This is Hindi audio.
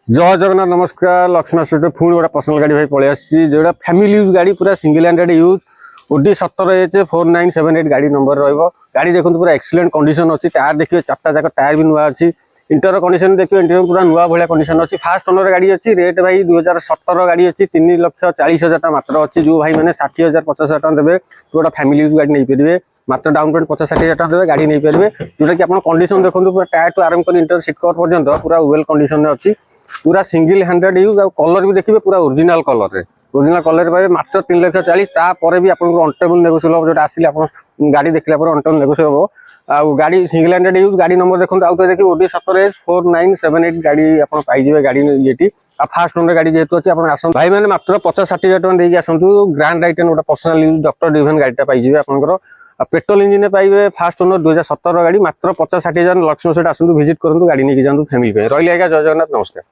जय जगन्नाथ नमस्कार। लक्ष्मण स्टूडियो पुणी गोटे पर्सनल गाड़ी भाई पलि आसी जो फैमिली यूज गाड़ी पूरा single handed use OD 17H4978 गाड़ी नंबर गाड़ी देखो पूरा एक्सीलेंट कंडीशन अच्छी। टायर देखिए चार्टा जाक टायर भी नुआ अच्छी। इंटर कंडीशन देखिए इंटर पूरा नुआ भाया कंडीशन अच्छी। फास्ट ओनर गाड़ी अच्छी। रेट भाई 2017 गाड़ी अच्छी 3,40,000 मात्र अच्छी। जो भाई मैंने 60,000 50,000 देवे गोटा फैमिली यूज गाड़ी नहीं पारे मात्र डाउन पेमेंट 50-60,000 देवे गाड़ी नहीं पारे जोटा कि आप कंडीशन देखो पूरा टायर टू आरंभ कर इंटर सीट कवर पर्यंत पूरा वेल कंडीशन अच्छी। पूरा सिंगल हैंडेड यूज और कलर भी देखिए पूरा ओरिजिनल कलर पाए मात्र 3,40,000 तापर भी आप अनटेबल नेगोशिएबल हम जो आसिले गाड़ी देखला अनटेबल नेगोशिएबल हम आ गाड़ी सिंगल हैंडेड यूज गाड़ी नंबर देखो आउ तो देखिए ओडी 17H4978 गाड़ी आप पाइबे गाड़ी ये फास्ट ओनर गाड़ी जेहतु अच्छी आप भाई मैंने मात्र 50-60,000 टका देके आसतु ग्रांड आइटेन गोटे पर्सनल यूज डॉक्टर डिवाइन गाड़ीटा पाइबे आपंकर पेट्रोल इंजिन पाइबे फास्ट ओनर 2017 गाड़ी मात्र 50-60,000 लक्ष्मण स्टूडियो आसतु विजिट करूँ गाड़ी नहीं जातु फैमिली रही। जय जगन्नाथ नमस्कार।